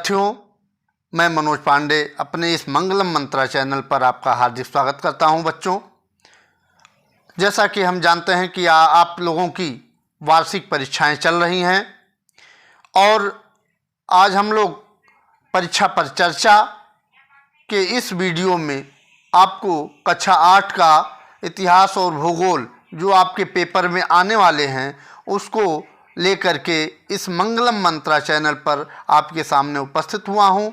विद्यार्थियों, मैं मनोज पांडे अपने इस मंगलम मंत्रा चैनल पर आपका हार्दिक स्वागत करता हूं। बच्चों, जैसा कि हम जानते हैं कि आप लोगों की वार्षिक परीक्षाएं चल रही हैं और आज हम लोग परीक्षा पर चर्चा के इस वीडियो में आपको कक्षा 8 का इतिहास और भूगोल जो आपके पेपर में आने वाले हैं उसको लेकर के इस मंगलम मंत्रा चैनल पर आपके सामने उपस्थित हुआ हूं।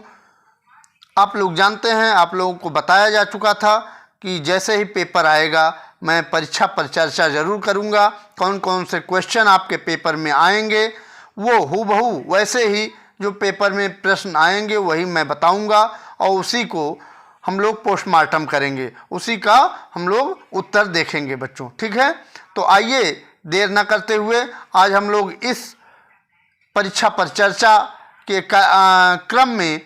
आप लोग जानते हैं, आप लोगों को बताया जा चुका था कि जैसे ही पेपर आएगा मैं परीक्षा पर चर्चा ज़रूर करूंगा। कौन कौन से क्वेश्चन आपके पेपर में आएंगे वो हूबहू वैसे ही जो पेपर में प्रश्न आएंगे वही मैं बताऊंगा और उसी को हम लोग पोस्टमार्टम करेंगे, उसी का हम लोग उत्तर देखेंगे बच्चों। ठीक है, तो आइए देर न करते हुए आज हम लोग इस परीक्षा पर चर्चा के क्रम में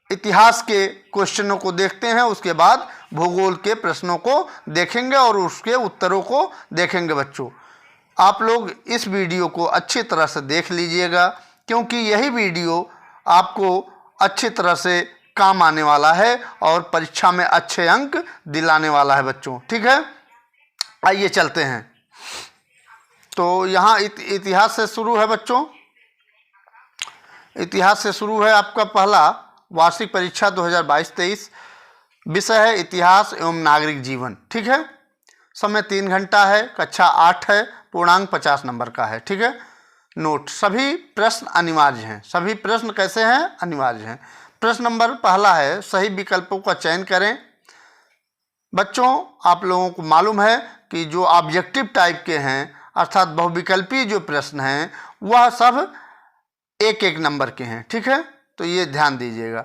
इतिहास के क्वेश्चनों को देखते हैं, उसके बाद भूगोल के प्रश्नों को देखेंगे और उसके उत्तरों को देखेंगे। बच्चों, आप लोग इस वीडियो को अच्छी तरह से देख लीजिएगा क्योंकि यही वीडियो आपको अच्छी तरह से काम आने वाला है और परीक्षा में अच्छे अंक दिलाने वाला है बच्चों। ठीक है, आइए चलते हैं। तो यहाँ इतिहास से शुरू है बच्चों। इतिहास से शुरू है आपका पहला वार्षिक परीक्षा 2022-23। विषय है इतिहास एवं नागरिक जीवन। ठीक है, समय 3 घंटा है, कक्षा 8 है, पूर्णांक 50 नंबर का है। ठीक है, नोट, सभी प्रश्न अनिवार्य हैं। सभी प्रश्न कैसे हैं? अनिवार्य हैं। प्रश्न नंबर पहला है, सही विकल्पों का चयन करें। बच्चों, आप लोगों को मालूम है कि जो ऑब्जेक्टिव टाइप के हैं अर्थात बहुविकल्पीय जो प्रश्न हैं वह सब एक एक नंबर के हैं। ठीक है, तो ये ध्यान दीजिएगा।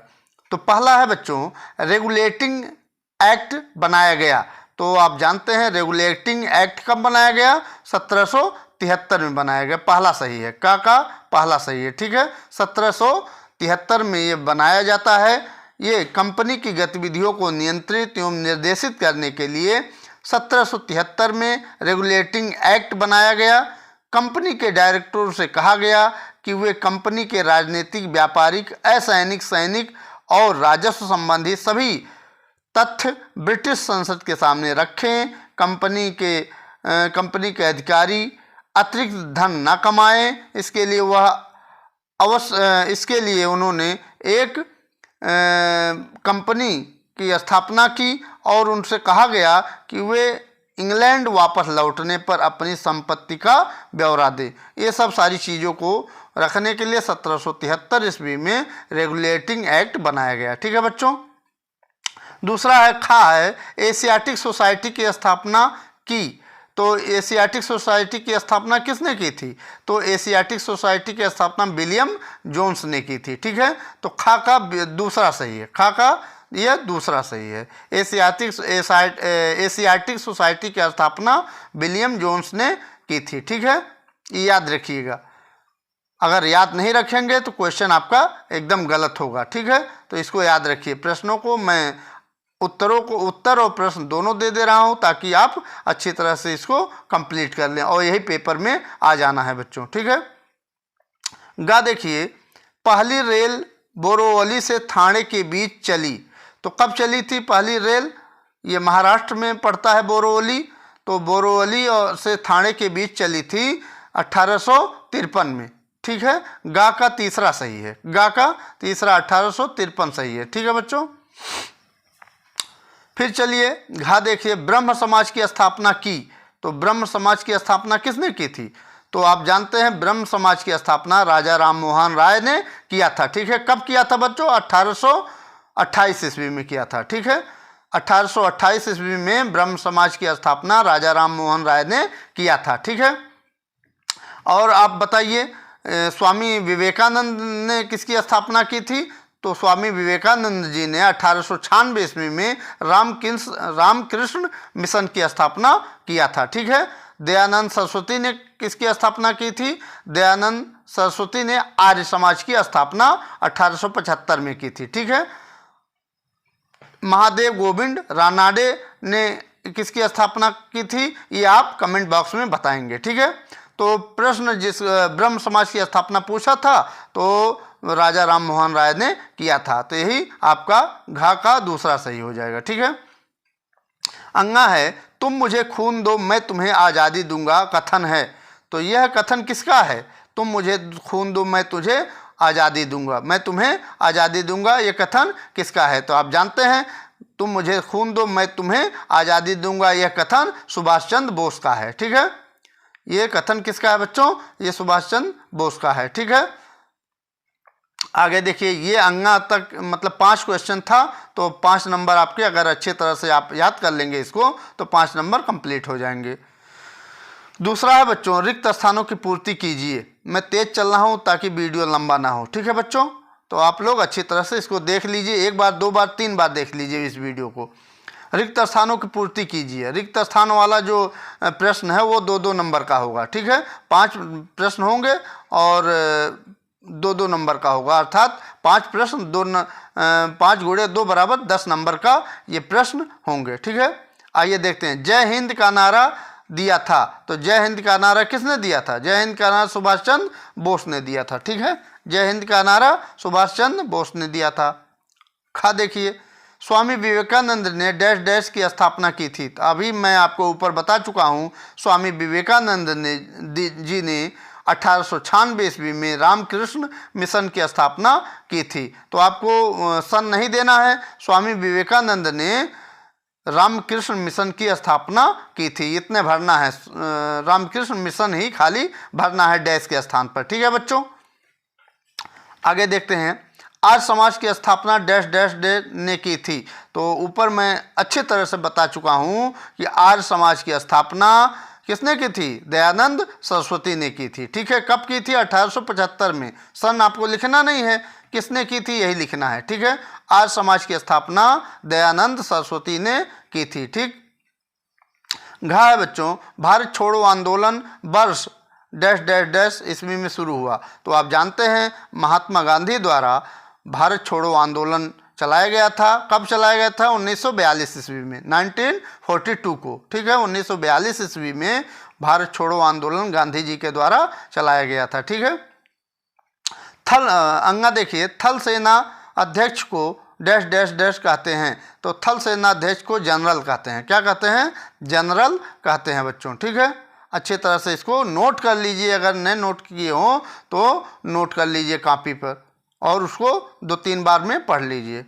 तो पहला है बच्चों, रेगुलेटिंग एक्ट बनाया गया। तो आप जानते हैं रेगुलेटिंग एक्ट कब बनाया गया? 1773 में बनाया गया। पहला सही है, का पहला सही है। ठीक है, 1773 में ये बनाया जाता है। ये कंपनी की गतिविधियों को नियंत्रित एवं निर्देशित करने के लिए 1773 में रेगुलेटिंग एक्ट बनाया गया। कंपनी के डायरेक्टरों से कहा गया कि वे कंपनी के राजनीतिक, व्यापारिक, असैनिक, सैनिक और राजस्व संबंधी सभी तथ्य ब्रिटिश संसद के सामने रखें। कंपनी के अधिकारी अतिरिक्त धन न कमाएं, इसके लिए उन्होंने एक कंपनी की स्थापना की और उनसे कहा गया कि वे इंग्लैंड वापस लौटने पर अपनी संपत्ति का ब्यौरा दें। ये सब सारी चीज़ों को रखने के लिए 1773 ईस्वी में रेगुलेटिंग एक्ट बनाया गया। ठीक है बच्चों। दूसरा है है एशियाटिक सोसाइटी की स्थापना की। तो एशियाटिक सोसाइटी की स्थापना किसने की थी? तो एशियाटिक सोसाइटी की स्थापना विलियम जोन्स ने की थी। ठीक है, तो का दूसरा सही है। का यह दूसरा सही है। एशियाटिक सोसाइटी की स्थापना विलियम जोन्स ने की थी। ठीक है, ये याद रखिएगा। अगर याद नहीं रखेंगे तो क्वेश्चन आपका एकदम गलत होगा। ठीक है, तो इसको याद रखिए। प्रश्नों को मैं उत्तर और प्रश्न दोनों दे रहा हूं ताकि आप अच्छी तरह से इसको कंप्लीट कर लें और यही पेपर में आ जाना है बच्चों। ठीक है, देखिए, पहली रेल बोरीवली से ठाणे के बीच चली। तो कब चली थी पहली रेल? ये महाराष्ट्र में पड़ता है बोरीवली। तो बोरीवली से ठाणे के बीच चली थी 1853 में। ठीक है, का तीसरा सही है। का तीसरा 1853 सही है। ठीक है बच्चों। फिर चलिए देखिए, ब्रह्म समाज की स्थापना की। तो ब्रह्म समाज की स्थापना किसने की थी? तो आप जानते हैं ब्रह्म समाज की स्थापना राजा राम मोहन राय ने किया था। ठीक है, कब किया था बच्चों? 1828 ईस्वी में किया था। ठीक है, 1828 ईस्वी में ब्रह्म समाज की स्थापना राजा राम मोहन राय ने किया था। ठीक है, और आप बताइए स्वामी विवेकानंद ने किसकी स्थापना की थी? तो स्वामी विवेकानंद जी ने 1896 ईस्वी में रामकृष्ण मिशन की स्थापना किया था। ठीक है, दयानंद सरस्वती ने किसकी स्थापना की थी? दयानंद सरस्वती ने आर्य समाज की स्थापना 1875 में की थी। ठीक है, महादेव गोविंद रानाडे ने किसकी स्थापना की थी? ये आप कमेंट बॉक्स में बताएंगे। ठीक है, तो प्रश्न जिस ब्रह्म समाज की स्थापना पूछा था तो राजा राम मोहन राय ने किया था। तो यही आपका घा का दूसरा सही हो जाएगा। ठीक है। अंगा है तुम मुझे खून दो मैं तुम्हें आज़ादी दूंगा, कथन है। तो यह कथन किसका है? तुम मुझे खून दो मैं तुझे आज़ादी दूंगा, मैं तुम्हें आज़ादी दूंगा, ये कथन किसका है? तो आप जानते हैं तुम मुझे खून दो मैं तुम्हें आज़ादी दूंगा, यह कथन सुभाष चंद्र बोस का है। ठीक है। ये कथन किसका है बच्चों? ये सुभाष चंद्र बोस का है। ठीक है। आगे देखिए, ये अंगा तक मतलब 5 क्वेश्चन था, तो 5 नंबर आपके, अगर अच्छी तरह से आप याद कर लेंगे इसको तो 5 नंबर कंप्लीट हो जाएंगे। दूसरा है बच्चों, रिक्त स्थानों की पूर्ति कीजिए। मैं तेज चल रहा हूँ ताकि वीडियो लंबा ना हो। ठीक है बच्चों, तो आप लोग अच्छी तरह से इसको देख लीजिए, 1 बार 2 बार 3 बार देख लीजिए इस वीडियो को। रिक्त स्थानों की पूर्ति कीजिए। रिक्त स्थान वाला जो प्रश्न है वो 2-2 नंबर का होगा। ठीक है। 5 प्रश्न होंगे और 2-2 नंबर का होगा, अर्थात 5 प्रश्न 5 गुणे 2 बराबर 10 नंबर का ये प्रश्न होंगे। ठीक है। आइए देखते हैं, जय हिंद का नारा दिया था। तो जय हिंद का नारा किसने दिया था? जय हिंद का नारा सुभाष चंद्र बोस ने दिया था। ठीक है। जय हिंद का नारा सुभाष चंद्र बोस ने दिया था। खा देखिए, स्वामी विवेकानंद ने डैश डैश की स्थापना की थी। तो अभी मैं आपको ऊपर बता चुका हूँ, स्वामी विवेकानंद जी ने 1896 ईस्वी में रामकृष्ण मिशन की स्थापना की थी। तो आपको सन नहीं देना है, स्वामी विवेकानंद ने रामकृष्ण मिशन की स्थापना की थी, इतने भरना है। रामकृष्ण मिशन ही खाली भरना है डैश के स्थान पर। ठीक है बच्चों। आगे देखते हैं, आर्य समाज की स्थापना डैश डैश डैश ने की थी। तो ऊपर मैं अच्छी तरह से बता चुका हूँ कि आर्य समाज की स्थापना किसने की थी? दयानंद सरस्वती ने की थी। ठीक है। कब की थी? 1875 में। सन आपको लिखना नहीं है, किसने की थी यही लिखना है। ठीक है। आर्य समाज की स्थापना दयानंद सरस्वती ने की थी। ठीक। घा है बच्चों, भारत छोड़ो आंदोलन वर्ष डैश डैश डैश ईस्वी में शुरू हुआ। तो आप जानते हैं महात्मा गांधी द्वारा भारत छोड़ो आंदोलन चलाया गया था। कब चलाया गया था? 1942 ईस्वी में, 1942 को। ठीक है। 1942 ईस्वी में भारत छोड़ो आंदोलन गांधी जी के द्वारा चलाया गया था। ठीक है। थल अंगा देखिए, थल सेना अध्यक्ष को डैश डैश डैश कहते हैं। तो थल सेना अध्यक्ष को जनरल कहते हैं। क्या कहते हैं? जनरल कहते हैं बच्चों। ठीक है। अच्छी तरह से इसको नोट कर लीजिए, अगर नहीं नोट किए हो तो नोट कर लीजिए कॉपी पर और उसको 2-3 बार में पढ़ लीजिए।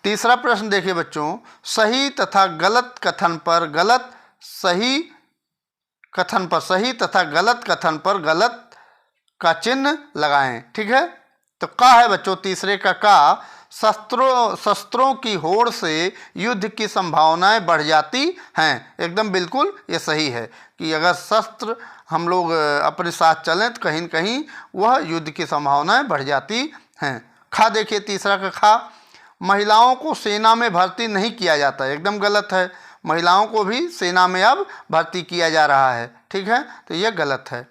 तीसरा प्रश्न देखिए बच्चों, सही तथा गलत कथन पर गलत, सही कथन पर सही तथा गलत कथन पर गलत का चिन्ह लगाएं। ठीक है। तो का है बच्चों, तीसरे का का, शस्त्रों की होड़ से युद्ध की संभावनाएं बढ़ जाती हैं। एकदम बिल्कुल ये सही है कि अगर शस्त्र हम लोग अपने साथ चलें तो कहीं न कहीं वह युद्ध की संभावनाएं बढ़ जाती हैं। खा देखिए, तीसरा का खा, महिलाओं को सेना में भर्ती नहीं किया जाता। एकदम गलत है, महिलाओं को भी सेना में अब भर्ती किया जा रहा है। ठीक है। तो यह गलत है।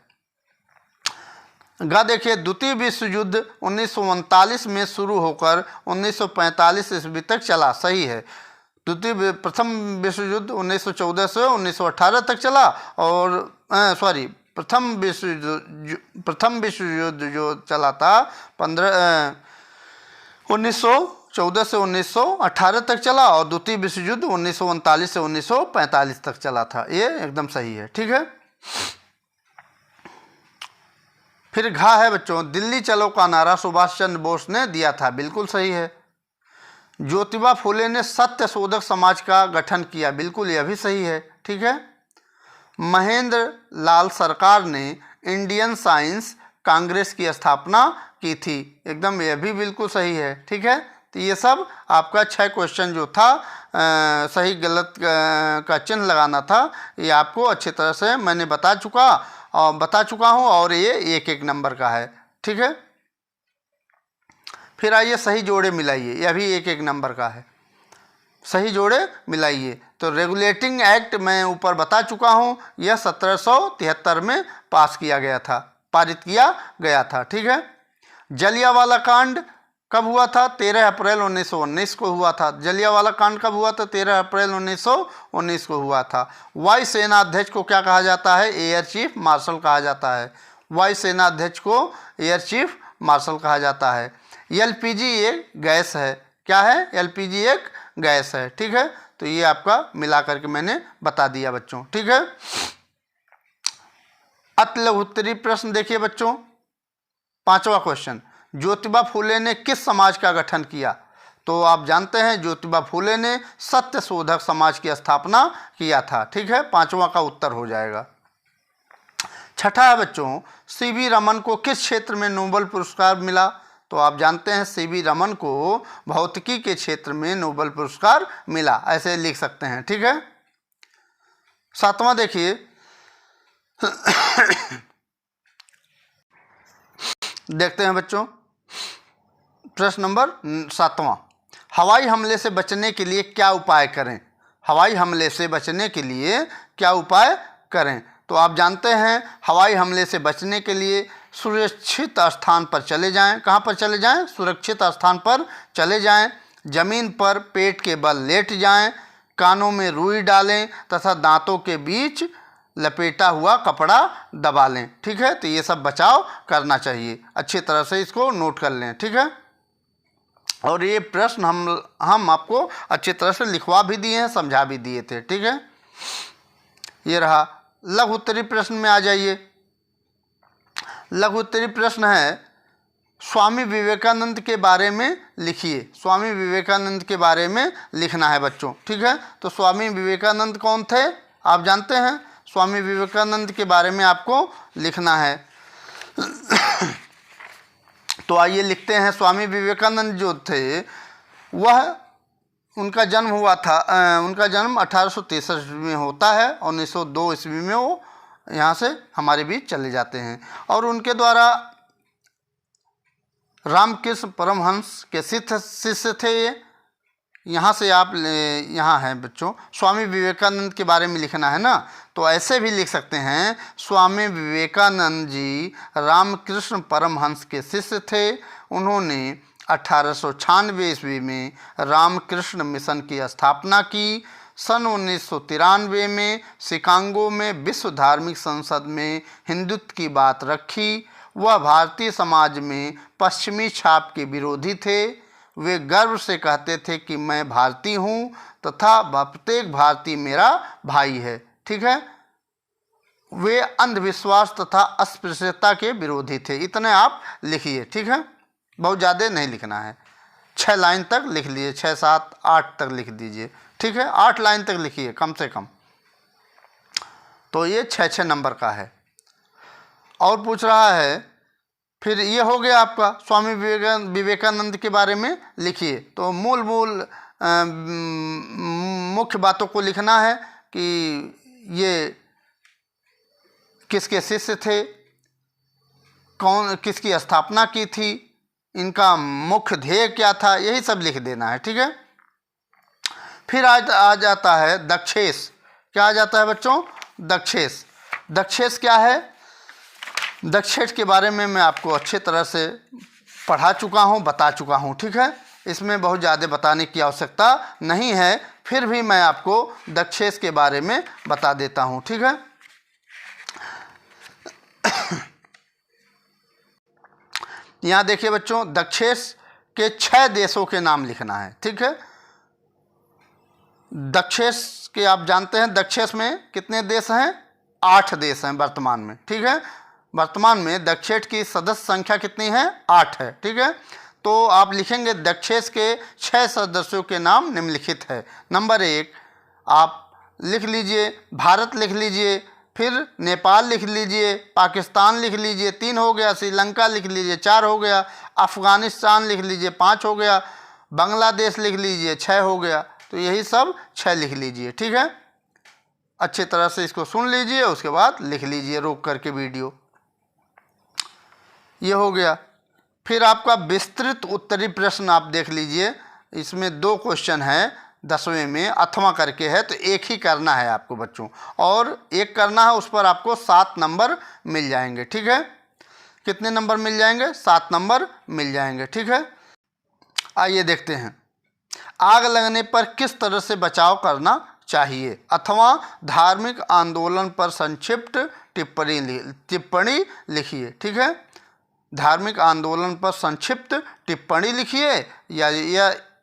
गा देखिए, द्वितीय विश्व युद्ध 1939 में शुरू होकर 1945 ईस्वी तक चला। सही है। प्रथम विश्व युद्ध 1914 से 1918 तक चला और प्रथम विश्व युद्ध जो चला था 1914 से 1918 तक चला और द्वितीय विश्व युद्ध 1939 से 1945 तक चला था। ये एकदम सही है। ठीक है। फिर घा है बच्चों, दिल्ली चलो का नारा सुभाष चंद्र बोस ने दिया था। बिल्कुल सही है। ज्योतिबा फुले ने सत्य शोधक समाज का गठन किया। बिल्कुल यह भी सही है। ठीक है। महेंद्र लाल सरकार ने इंडियन साइंस कांग्रेस की स्थापना की थी। एकदम यह भी बिल्कुल सही है। ठीक है। तो ये सब आपका 6 क्वेश्चन जो था सही गलत का चिन्ह लगाना था, ये आपको अच्छी तरह से मैंने बता चुका हूँ और ये 1-1 नंबर का है। ठीक है। फिर आइए सही जोड़े मिलाइए, यह भी 1-1 नंबर का है। सही जोड़े मिलाइए। तो रेगुलेटिंग एक्ट मैं ऊपर बता चुका हूँ, यह 1773 में पारित किया गया था। ठीक है। जलियांवाला कांड कब हुआ था? 13 अप्रैल 1919 को हुआ था। जलियांवाला कांड कब हुआ था? 13 अप्रैल 1919 को हुआ था। वायु सेना अध्यक्ष को क्या कहा जाता है? एयर चीफ मार्शल कहा जाता है। वायु सेना अध्यक्ष को एयर चीफ मार्शल कहा जाता है। एलपीजी एक गैस है। क्या है? एलपीजी एक गैस है। ठीक है, तो ये आपका मिला करके मैंने बता दिया बच्चों। ठीक है, अति लघु उत्तरीय प्रश्न देखिए बच्चों, 5वां क्वेश्चन, ज्योतिबा फुले ने किस समाज का गठन किया? तो आप जानते हैं ज्योतिबा फुले ने सत्य शोधक समाज की स्थापना किया था। ठीक है, 5वां का उत्तर हो जाएगा। 6ठा है बच्चों, सीवी रमन को किस क्षेत्र में नोबेल पुरस्कार मिला? तो आप जानते हैं सीवी रमन को भौतिकी के क्षेत्र में नोबेल पुरस्कार मिला, ऐसे लिख सकते हैं। ठीक है, 7वां देखिए, देखते हैं बच्चों, प्रश्न नंबर 7वां, हवाई हमले से बचने के लिए क्या उपाय करें? हवाई हमले से बचने के लिए क्या उपाय करें? तो आप जानते हैं हवाई हमले से बचने के लिए सुरक्षित स्थान पर चले जाएं। कहाँ पर चले जाएं? सुरक्षित स्थान पर चले जाएं। जमीन पर पेट के बल लेट जाएं, कानों में रुई डालें तथा दांतों के बीच लपेटा हुआ कपड़ा दबा लें। ठीक है, तो ये सब बचाव करना चाहिए। अच्छी तरह से इसको नोट कर लें। ठीक है, और ये प्रश्न हम आपको अच्छी तरह से लिखवा भी दिए हैं, समझा भी दिए थे। ठीक है, ये रहा। लघु उत्तरीय प्रश्न में आ जाइए। लघु उत्तरीय प्रश्न है, स्वामी विवेकानंद के बारे में लिखिए। स्वामी विवेकानंद के बारे में लिखना है बच्चों। ठीक है, तो स्वामी विवेकानंद कौन थे? आप जानते हैं, स्वामी विवेकानंद के बारे में आपको लिखना है। तो आइए लिखते हैं। स्वामी विवेकानंद जो थे वह, उनका जन्म हुआ था, उनका जन्म 1863 ईस्वी में होता है और 1902 ईस्वी में वो यहाँ से हमारे बीच चले जाते हैं। और उनके द्वारा रामकृष्ण परमहंस के शिष्य थे ये। यहाँ से आप यहाँ हैं बच्चों, स्वामी विवेकानंद के बारे में लिखना है ना, तो ऐसे भी लिख सकते हैं, स्वामी विवेकानंद जी रामकृष्ण परमहंस के शिष्य थे। उन्होंने 1896 ईस्वी में रामकृष्ण मिशन की स्थापना की। सन 1993 में शिकागो में विश्व धार्मिक संसद में हिंदुत्व की बात रखी। वह भारतीय समाज में पश्चिमी छाप के विरोधी थे। वे गर्व से कहते थे कि मैं भारतीय हूँ तथा प्रत्येक भारतीय मेरा भाई है। ठीक है, वे अंधविश्वास तथा अस्पृश्यता के विरोधी थे। इतने आप लिखिए। ठीक है, बहुत ज़्यादा नहीं लिखना है, 6 लाइन तक लिख लीजिए, 6, 7, 8 तक लिख दीजिए। ठीक है, 8 लाइन तक लिखिए कम से कम। तो ये 6 नंबर का है। और पूछ रहा है, फिर ये हो गया आपका स्वामी विवेकानंद के बारे में लिखिए। तो मूल मुख्य बातों को लिखना है कि ये किसके शिष्य थे, कौन किसकी स्थापना की थी, इनका मुख्य ध्येय क्या था, यही सब लिख देना है। ठीक है, फिर आ जाता है दक्षेश। क्या आ जाता है बच्चों? दक्षेश। दक्षेश क्या है? दक्षेश के बारे में मैं आपको अच्छे तरह से पढ़ा चुका हूँ, बता चुका हूँ। ठीक है, इसमें बहुत ज़्यादा बताने की आवश्यकता नहीं है, फिर भी मैं आपको दक्षेश के बारे में बता देता हूँ। ठीक है, यहाँ देखिए बच्चों, दक्षेश के 6 देशों के नाम लिखना है। ठीक है, दक्षेश के आप जानते हैं दक्षेश में कितने देश हैं? 8 देश हैं वर्तमान में। ठीक है, वर्तमान में दक्षेश की सदस्य संख्या कितनी है? 8 है। ठीक है, तो आप लिखेंगे दक्षेश के 6 सदस्यों के नाम निम्नलिखित है। नंबर 1 आप लिख लीजिए, भारत लिख लीजिए, फिर नेपाल लिख लीजिए, पाकिस्तान लिख लीजिए, 3 हो गया, श्रीलंका लिख लीजिए, 4 हो गया, अफ़गानिस्तान लिख लीजिए, 5 हो गया, बांग्लादेश लिख लीजिए, 6 हो गया। तो यही सब 6 लिख लीजिए। ठीक है, अच्छी तरह से इसको सुन लीजिए, उसके बाद लिख लीजिए रोक करके वीडियो। ये हो गया। फिर आपका विस्तृत उत्तरीय प्रश्न आप देख लीजिए, इसमें 2 क्वेश्चन है 10वें में, अथवा करके है, तो एक ही करना है आपको बच्चों, और एक करना है, उस पर आपको 7 नंबर मिल जाएंगे। ठीक है, कितने नंबर मिल जाएंगे? 7 नंबर मिल जाएंगे। ठीक है, आइए देखते हैं, आग लगने पर किस तरह से बचाव करना चाहिए, अथवा धार्मिक आंदोलन पर संक्षिप्त टिप्पणी लिखिए। ठीक है, धार्मिक आंदोलन पर संक्षिप्त टिप्पणी लिखिए, या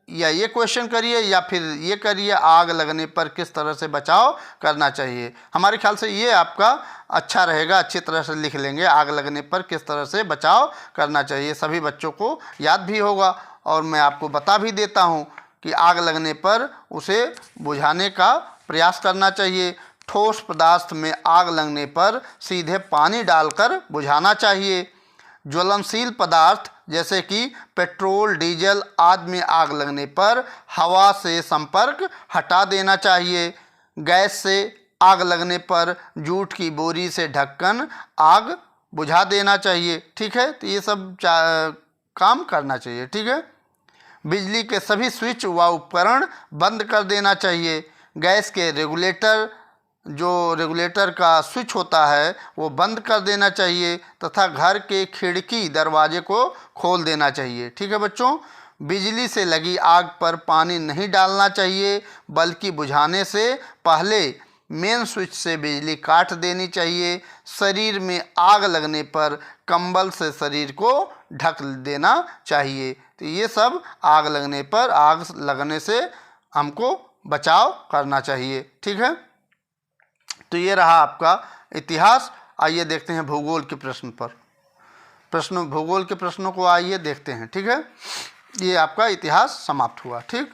ये क्वेश्चन करिए, या फिर ये करिए आग लगने पर किस तरह से बचाव करना चाहिए। हमारे ख्याल से ये आपका अच्छा रहेगा, अच्छी तरह से लिख लेंगे, आग लगने पर किस तरह से बचाव करना चाहिए, सभी बच्चों को याद भी होगा। और मैं आपको बता भी देता हूँ कि आग लगने पर उसे बुझाने का प्रयास करना चाहिए। ठोस पदार्थ में आग लगने पर सीधे पानी डालकर बुझाना चाहिए। ज्वलनशील पदार्थ जैसे कि पेट्रोल, डीजल आदि में आग लगने पर हवा से संपर्क हटा देना चाहिए। गैस से आग लगने पर जूट की बोरी से ढककर आग बुझा देना चाहिए। ठीक है, तो ये सब काम करना चाहिए। ठीक है, बिजली के सभी स्विच व उपकरण बंद कर देना चाहिए। गैस के रेगुलेटर का स्विच होता है वो बंद कर देना चाहिए तथा घर के खिड़की दरवाजे को खोल देना चाहिए। ठीक है बच्चों, बिजली से लगी आग पर पानी नहीं डालना चाहिए, बल्कि बुझाने से पहले मेन स्विच से बिजली काट देनी चाहिए। शरीर में आग लगने पर कंबल से शरीर को ढक देना चाहिए। तो ये सब आग लगने से हमको बचाव करना चाहिए। ठीक है, तो ये रहा आपका इतिहास। आइए देखते हैं भूगोल के प्रश्न पर। भूगोल के प्रश्नों को आइए देखते हैं। ठीक है, ये आपका इतिहास समाप्त हुआ। ठीक,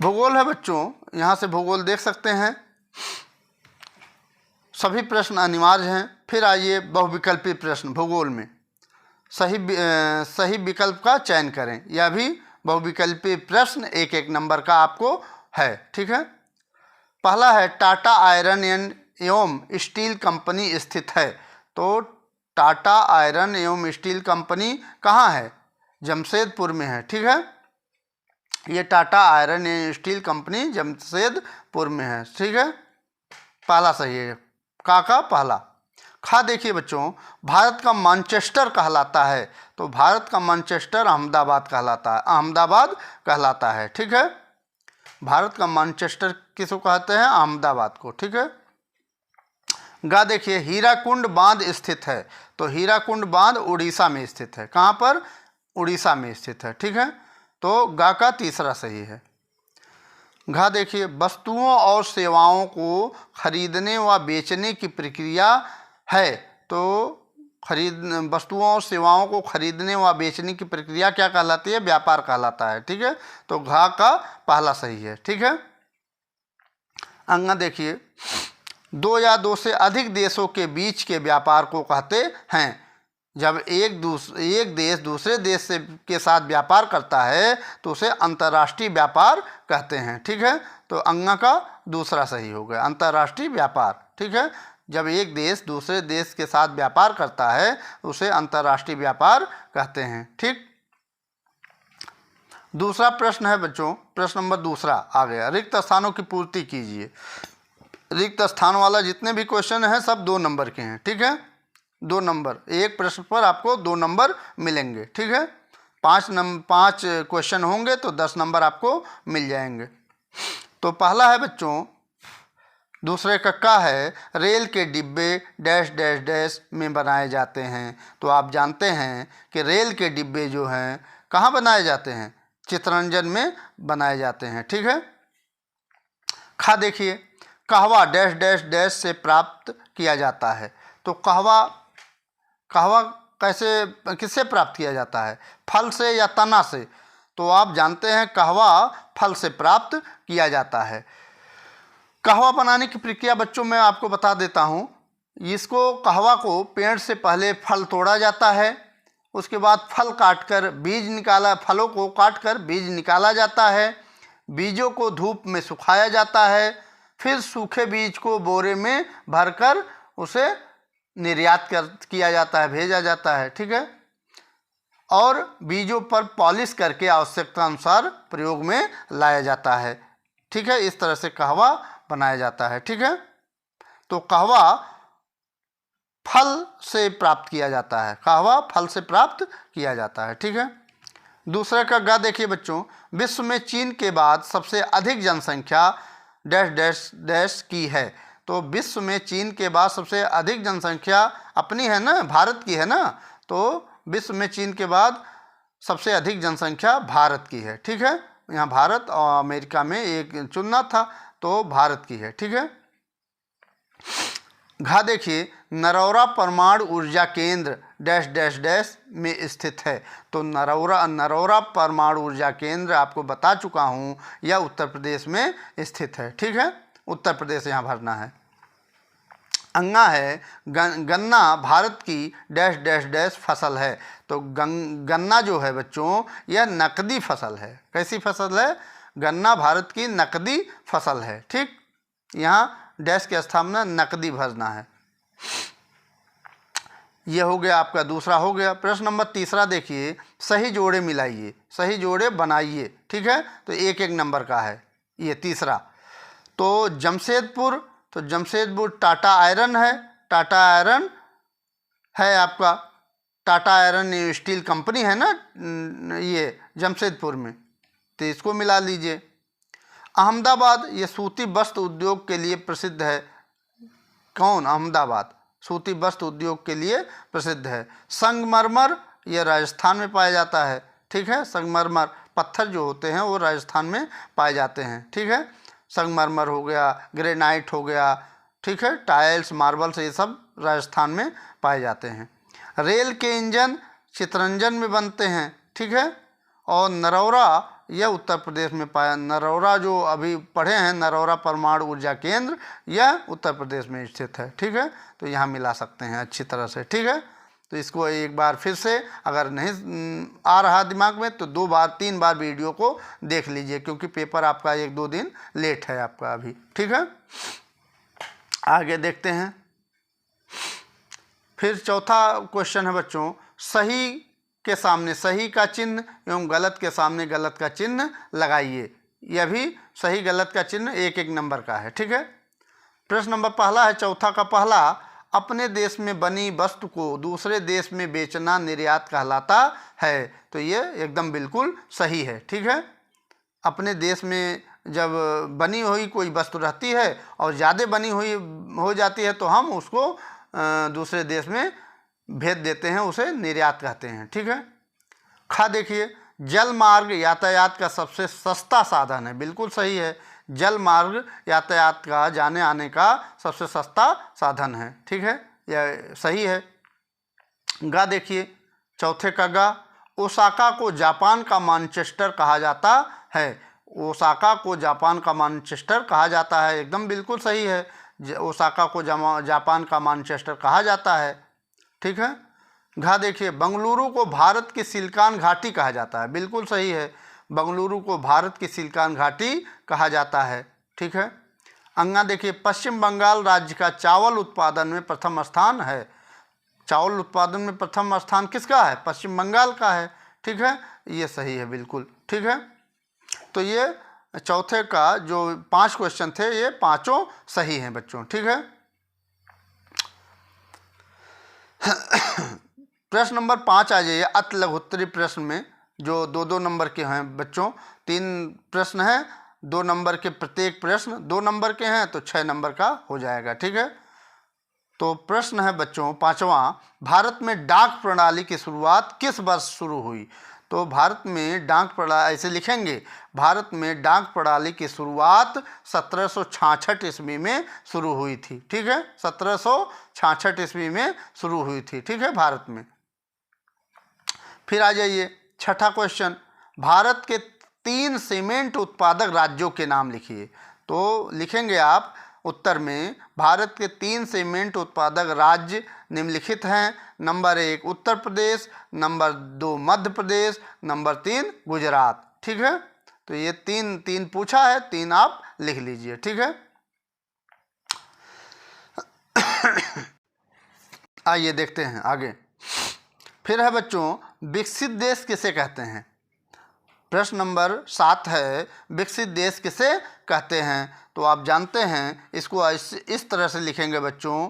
भूगोल है बच्चों, यहाँ से भूगोल देख सकते हैं। सभी प्रश्न अनिवार्य हैं। फिर आइए बहुविकल्पी प्रश्न भूगोल में। सही विकल्प का चयन करें। यह भी बहुविकल्पी प्रश्न एक एक नंबर का आपको है। ठीक है, पहला है टाटा आयरन एवं स्टील कंपनी स्थित है। तो टाटा आयरन एवं स्टील कंपनी कहाँ है? जमशेदपुर में है। ठीक है, ये टाटा आयरन एवं स्टील कंपनी जमशेदपुर में है। ठीक है, पहला सही है। का पहला। खा देखिए बच्चों, भारत का मैनचेस्टर कहलाता है। तो भारत का मैनचेस्टर अहमदाबाद कहलाता है। ठीक है, भारत का मैनचेस्टर किसको कहते हैं? अहमदाबाद को। ठीक है, गा देखिए, हीराकुंड बांध स्थित है। तो हीराकुंड बांध उड़ीसा में स्थित है। कहाँ पर? उड़ीसा में स्थित है। ठीक है, तो गा का तीसरा सही है। घा देखिए, वस्तुओं और सेवाओं को खरीदने व बेचने की प्रक्रिया है। तो वस्तुओं और सेवाओं को खरीदने व बेचने की प्रक्रिया क्या कहलाती है? व्यापार कहलाता है। ठीक है, तो घा का पहला सही है। ठीक है, अंगा देखिए, दो या दो से अधिक देशों के बीच के व्यापार को कहते हैं। जब एक देश दूसरे देश के साथ व्यापार करता है तो उसे अंतर्राष्ट्रीय व्यापार कहते हैं। ठीक है, तो अंगा का दूसरा सही हो गया, अंतर्राष्ट्रीय व्यापार। ठीक है, जब एक देश दूसरे देश के साथ व्यापार करता है उसे अंतर्राष्ट्रीय व्यापार कहते हैं। ठीक, दूसरा प्रश्न है बच्चों, प्रश्न नंबर दूसरा आ गया। रिक्त स्थानों की पूर्ति कीजिए। रिक्त स्थान वाला जितने भी क्वेश्चन हैं सब 2 नंबर के हैं। ठीक है, 2 नंबर, एक प्रश्न पर आपको 2 नंबर मिलेंगे। ठीक है, 5 क्वेश्चन होंगे तो 10 नंबर आपको मिल जाएंगे। तो पहला है बच्चों, दूसरे का है, रेल के डिब्बे डैश डैश डैश में बनाए जाते हैं। तो आप जानते हैं कि रेल के डिब्बे जो हैं कहाँ बनाए जाते हैं? चित्तरंजन में बनाए जाते हैं। ठीक है, खा देखिए, कहवा डैश डैश डैश से प्राप्त किया जाता है। तो कहवा किससे प्राप्त किया जाता है? फल से या तना से? तो आप जानते हैं कहवा फल से प्राप्त किया जाता है। कहवा बनाने की प्रक्रिया बच्चों मैं आपको बता देता हूँ। कहवा को पेड़ से पहले फल तोड़ा जाता है, उसके बाद फलों को काटकर बीज निकाला जाता है। बीजों को धूप में सुखाया जाता है, फिर सूखे बीज को बोरे में भरकर उसे निर्यात किया जाता है, भेजा जाता है। ठीक है, और बीजों पर पॉलिश करके आवश्यकता अनुसार प्रयोग में लाया जाता है। ठीक है, इस तरह से कहवा बनाया जाता है। ठीक है, तो कहवा फल से प्राप्त किया जाता है। कहवा फल से प्राप्त किया जाता है। ठीक है, दूसरा का गा देखिए बच्चों, विश्व में चीन के बाद सबसे अधिक जनसंख्या डैश डैश डैश की है। तो विश्व में चीन के बाद सबसे अधिक जनसंख्या अपनी है ना, भारत की है ना, तो विश्व में चीन के बाद सबसे अधिक जनसंख्या भारत की है। ठीक है, यहाँ भारत और अमेरिका में एक चुनना था, तो भारत की है। ठीक है। घा देखिए, नरौरा परमाणु ऊर्जा केंद्र डैश डैश डैश में स्थित है। तो नरौरा परमाणु ऊर्जा केंद्र आपको बता चुका हूँ, यह उत्तर प्रदेश में स्थित है। ठीक है, उत्तर प्रदेश यहाँ भरना है। अंगा है, गन्ना भारत की डैश डैश डैश फसल है। तो गन्ना जो है बच्चों, यह नकदी फसल है। कैसी फसल है? गन्ना भारत की नकदी फसल है। ठीक, यहाँ डैश की स्थापना नकदी भरना है। यह हो गया आपका, दूसरा हो गया। प्रश्न नंबर तीसरा देखिए, सही जोड़े मिलाइए, सही जोड़े बनाइए। ठीक है, तो एक एक नंबर का है ये तीसरा। तो जमशेदपुर, तो जमशेदपुर टाटा आयरन है, टाटा आयरन है आपका, टाटा आयरन स्टील कंपनी है ना ये जमशेदपुर में, तो इसको मिला लीजिए। अहमदाबाद, ये सूती वस्त्र उद्योग के लिए प्रसिद्ध है। कौन? अहमदाबाद सूती वस्त्र उद्योग के लिए प्रसिद्ध है। संगमरमर, ये राजस्थान में पाया जाता है। ठीक है, संगमरमर पत्थर जो होते हैं वो राजस्थान में पाए जाते हैं। ठीक है, संगमरमर हो गया, ग्रेनाइट हो गया। ठीक है, टाइल्स, मार्बल्स, ये सब राजस्थान में पाए जाते हैं। रेल के इंजन चितरंजन में बनते हैं। ठीक है, और नरौरा, यह उत्तर प्रदेश में पाया, नरौरा जो अभी पढ़े हैं, नरौरा परमाणु ऊर्जा केंद्र, यह उत्तर प्रदेश में स्थित है। ठीक है, तो यहाँ मिला सकते हैं अच्छी तरह से। ठीक है, तो इसको एक बार फिर से अगर नहीं आ रहा दिमाग में तो 2 बार 3 बार वीडियो को देख लीजिए, क्योंकि पेपर आपका 1-2 दिन लेट है आपका अभी। ठीक है, आगे देखते हैं। फिर चौथा क्वेश्चन है बच्चों, सही के सामने सही का चिन्ह एवं गलत के सामने गलत का चिन्ह लगाइए। यह भी सही गलत का चिन्ह एक एक नंबर का है। ठीक है, प्रश्न नंबर पहला है, चौथा का पहला, अपने देश में बनी वस्तु को दूसरे देश में बेचना निर्यात कहलाता है। तो ये एकदम बिल्कुल सही है। ठीक है, अपने देश में जब बनी हुई कोई वस्तु रहती है और ज़्यादा बनी हुई हो जाती है तो हम उसको दूसरे देश में भेज देते हैं, उसे निर्यात कहते हैं। ठीक है। खा देखिए, जल मार्ग यातायात का सबसे सस्ता साधन है। बिल्कुल सही है, जल मार्ग यातायात का जाने आने का सबसे सस्ता साधन है। ठीक है, यह सही है। गा देखिए, चौथे का गा, ओसाका को जापान का मैनचेस्टर कहा जाता है। ओसाका को जापान का मैनचेस्टर कहा जाता है, एकदम बिल्कुल सही है। ओसाका को जापान का मैनचेस्टर कहा जाता है। ठीक है। घा देखिए, बंगलुरु को भारत की सिलिकॉन घाटी कहा जाता है। बिल्कुल सही है, बंगलुरु को भारत की सिलिकॉन घाटी कहा जाता है। ठीक है। अंगा देखिए, पश्चिम बंगाल राज्य का चावल उत्पादन में प्रथम स्थान है। चावल उत्पादन में प्रथम स्थान किसका है? पश्चिम बंगाल का है। ठीक है, ये सही है बिल्कुल। ठीक है, तो ये चौथे का जो 5 क्वेश्चन थे ये पांचों सही हैं बच्चों। ठीक है। प्रश्न नंबर 5 आ जाइए। अति लघुत्तरी प्रश्न में जो 2-2 नंबर के हैं बच्चों, 3 प्रश्न हैं, 2 नंबर के प्रत्येक प्रश्न 2 नंबर के हैं, तो 6 नंबर का हो जाएगा। ठीक है। तो प्रश्न है बच्चों 5वां, भारत में डाक प्रणाली की शुरुआत किस वर्ष शुरू हुई? तो भारत में डाक प्रणाली ऐसे लिखेंगे, भारत में डाक प्रणाली की शुरुआत 1766 ईस्वी में शुरू हुई थी। ठीक है, 1766 ईस्वी में शुरू हुई थी। ठीक है, भारत में। फिर आ जाइए, छठा क्वेश्चन, भारत के 3 सीमेंट उत्पादक राज्यों के नाम लिखिए। तो लिखेंगे आप उत्तर में, भारत के 3 सीमेंट उत्पादक राज्य निम्नलिखित हैं। Number 1 Uttar Pradesh, number 2 Madhya Pradesh, number 3 Gujarat. ठीक है, तो ये 3 पूछा है, 3 आप लिख लीजिए। ठीक है। आइए देखते हैं आगे। फिर है बच्चों, विकसित देश किसे कहते हैं? प्रश्न नंबर 7 है, विकसित देश किसे कहते हैं? तो आप जानते हैं इसको इस तरह से लिखेंगे बच्चों,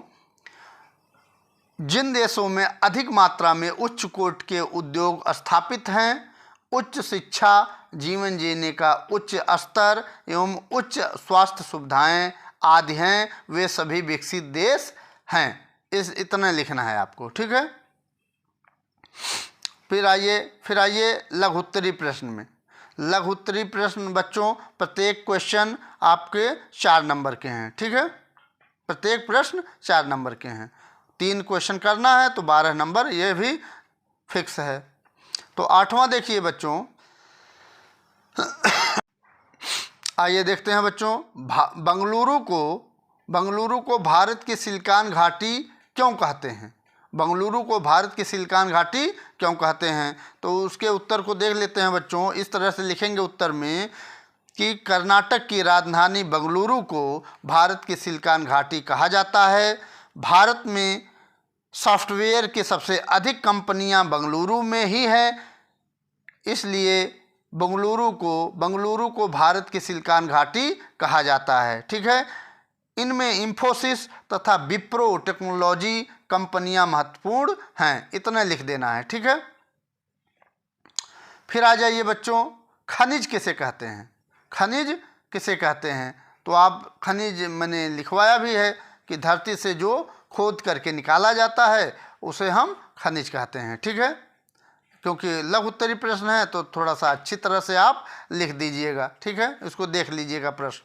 जिन देशों में अधिक मात्रा में उच्च कोटि के उद्योग स्थापित हैं, उच्च शिक्षा, जीवन जीने का उच्च स्तर एवं उच्च स्वास्थ्य सुविधाएं आदि हैं वे सभी विकसित देश हैं। इतना लिखना है आपको, ठीक है। फिर आइए लघु उत्तरीय प्रश्न में। लघु उत्तरीय प्रश्न बच्चों प्रत्येक क्वेश्चन आपके 4 नंबर के हैं, ठीक है। प्रत्येक प्रश्न 4 नंबर के हैं। 3 क्वेश्चन करना है तो 12 नंबर, ये भी फिक्स है। तो 8वां देखिए बच्चों, आइए देखते हैं बच्चों, बंगलुरु को भारत की सिलिकॉन घाटी क्यों कहते हैं? बंगलुरु को भारत की सिलिकॉन घाटी क्यों कहते हैं? तो उसके उत्तर को देख लेते हैं बच्चों। इस तरह से लिखेंगे उत्तर में कि कर्नाटक की राजधानी बंगलुरु को भारत की सिलिकॉन घाटी कहा जाता है। भारत में सॉफ्टवेयर की सबसे अधिक कंपनियां बंगलुरु में ही है, इसलिए बंगलुरु को भारत की सिलिकॉन घाटी कहा जाता है, ठीक है। इनमें इंफोसिस तथा विप्रो टेक्नोलॉजी कंपनियां महत्वपूर्ण हैं, इतना लिख देना है, ठीक है। फिर आ जाइए बच्चों, खनिज किसे कहते हैं? खनिज किसे कहते हैं? तो आप खनिज मैंने लिखवाया भी है कि धरती से जो खोद करके निकाला जाता है उसे हम खनिज कहते हैं, ठीक है। क्योंकि लघु उत्तरीय प्रश्न है तो थोड़ा सा अच्छी तरह से आप लिख दीजिएगा, ठीक है। इसको देख लीजिएगा प्रश्न।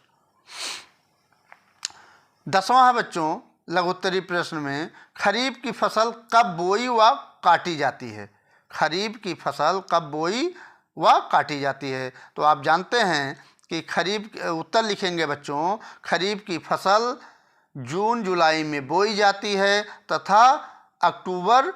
10वां है बच्चों लघु उत्तरीय प्रश्न में, खरीफ की फसल कब बोई व काटी जाती है? खरीफ की फसल कब बोई व काटी जाती है? तो आप जानते हैं कि खरीफ, उत्तर लिखेंगे बच्चों, खरीफ की फसल जून जुलाई में बोई जाती है तथा अक्टूबर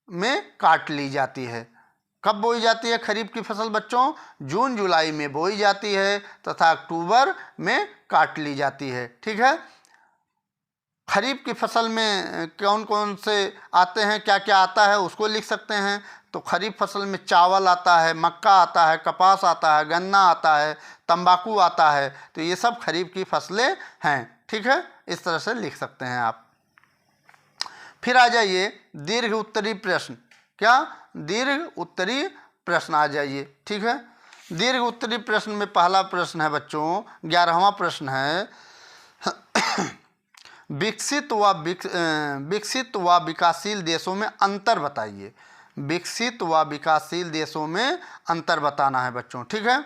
में काट ली जाती है। कब बोई जाती है खरीफ की फसल बच्चों? जून जुलाई में बोई जाती है तथा अक्टूबर में काट ली जाती है, ठीक है। खरीफ की फसल में कौन कौन से आते हैं, क्या क्या आता है उसको लिख सकते हैं। तो खरीफ फसल में चावल आता है, मक्का आता है, कपास आता है, गन्ना आता है, तंबाकू आता है। तो ये सब खरीफ की फसलें हैं, ठीक है। इस तरह से लिख सकते हैं आप। फिर आ जाइए दीर्घ उत्तरीय प्रश्न। क्या? दीर्घ उत्तरीय प्रश्न आ जाइए, ठीक है। दीर्घ उत्तरीय प्रश्न में पहला प्रश्न है बच्चों, 11वां प्रश्न है, विकसित व विकासशील देशों में अंतर बताइए। विकसित व विकासशील देशों में अंतर बताना है बच्चों, ठीक है।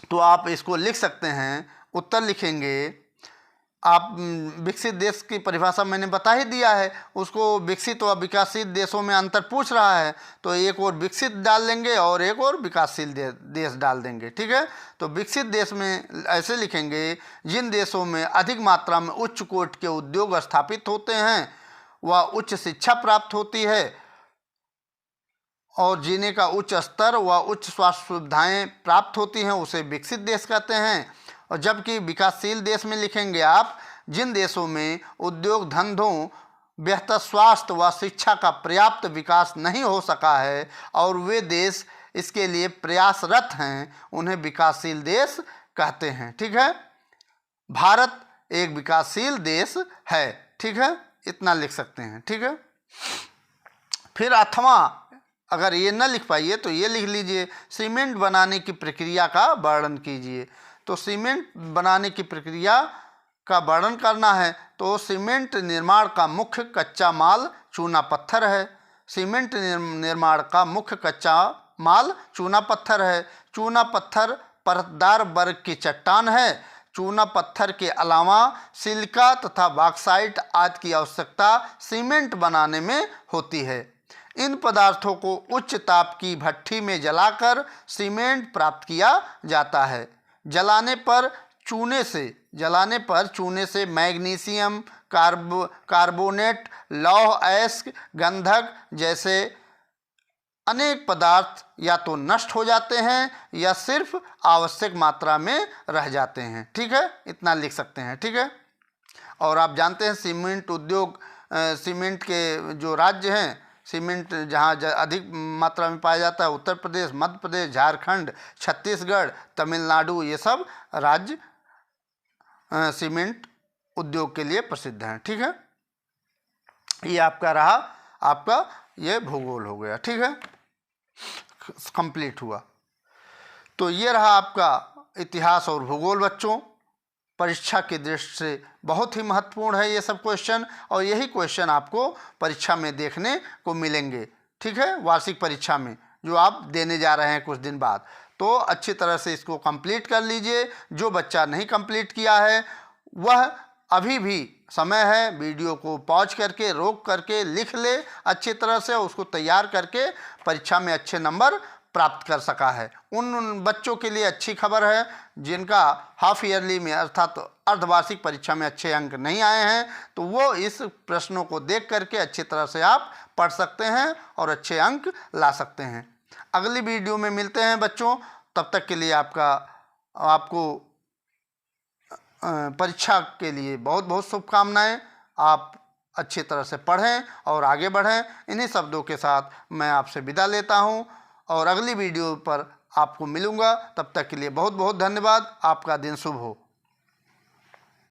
तो आप इसको लिख सकते हैं, उत्तर लिखेंगे आप। विकसित देश की परिभाषा मैंने बता ही दिया है, उसको विकसित व विकासशील देशों में अंतर पूछ रहा है तो एक और विकसित डाल देंगे और एक और विकासशील देश डाल देंगे, ठीक है। तो विकसित देश में ऐसे लिखेंगे, जिन देशों में अधिक मात्रा में उच्च कोटि के उद्योग स्थापित होते हैं व उच्च शिक्षा प्राप्त होती है और जीने का उच्च स्तर व उच्च स्वास्थ्य सुविधाएं प्राप्त होती हैं, उसे विकसित देश कहते हैं। और जबकि विकासशील देश में लिखेंगे आप, जिन देशों में उद्योग धंधों, बेहतर स्वास्थ्य व शिक्षा का पर्याप्त विकास नहीं हो सका है और वे देश इसके लिए प्रयासरत हैं, उन्हें विकासशील देश कहते हैं, ठीक है। भारत एक विकासशील देश है, ठीक है। इतना लिख सकते हैं, ठीक है। फिर 8वां, अगर ये न लिख पाइए तो ये लिख लीजिए, सीमेंट बनाने की प्रक्रिया का वर्णन कीजिए। तो सीमेंट बनाने की प्रक्रिया का वर्णन करना है तो सीमेंट निर्माण का मुख्य कच्चा माल चूना पत्थर है। सीमेंट निर्माण का मुख्य कच्चा माल चूना पत्थर है। चूना पत्थर परतदार वर्ग की चट्टान है। चूना पत्थर के अलावा सिलिका तथा बॉक्साइट आदि की आवश्यकता सीमेंट बनाने में होती है। इन पदार्थों को उच्च ताप की भट्ठी में जलाकर सीमेंट प्राप्त किया जाता है। जलाने पर चूने से मैग्नीशियम कार्बोनेट, लौह अयस्क, गंधक जैसे अनेक पदार्थ या तो नष्ट हो जाते हैं या सिर्फ आवश्यक मात्रा में रह जाते हैं, ठीक है। इतना लिख सकते हैं, ठीक है। और आप जानते हैं सीमेंट उद्योग, सीमेंट के जो राज्य हैं, सीमेंट जहाँ अधिक मात्रा में पाया जाता है, उत्तर प्रदेश, मध्य प्रदेश, झारखंड, छत्तीसगढ़, तमिलनाडु, ये सब राज्य सीमेंट उद्योग के लिए प्रसिद्ध हैं, ठीक है। ये आपका रहा, आपका ये भूगोल हो गया, ठीक है, कंप्लीट हुआ। तो ये रहा आपका इतिहास और भूगोल बच्चों। परीक्षा की दृष्टि से बहुत ही महत्वपूर्ण है ये सब क्वेश्चन, और यही क्वेश्चन आपको परीक्षा में देखने को मिलेंगे। ठीक है, वार्षिक परीक्षा में जो आप देने जा रहे हैं कुछ दिन बाद। तो अच्छी तरह से इसको कंप्लीट कर लीजिए। जो बच्चा नहीं कंप्लीट किया है वह अभी भी समय है, वीडियो को पॉज करके रोक करके लिख ले अच्छी तरह से, उसको तैयार करके परीक्षा में अच्छे नंबर प्राप्त कर सका है। उन बच्चों के लिए अच्छी खबर है जिनका हाफ ईयरली में अर्थात अर्धवार्षिक परीक्षा में अच्छे अंक नहीं आए हैं, तो वो इस प्रश्नों को देख करके अच्छी तरह से आप पढ़ सकते हैं और अच्छे अंक ला सकते हैं। अगली वीडियो में मिलते हैं बच्चों, तब तक के लिए आपको परीक्षा के लिए बहुत बहुत शुभकामनाएं। आप अच्छी तरह से पढ़ें और आगे बढ़ें। इन्हीं शब्दों के साथ मैं आपसे विदा लेता हूं और अगली वीडियो पर आपको मिलूंगा। तब तक के लिए बहुत बहुत धन्यवाद। आपका दिन शुभ हो।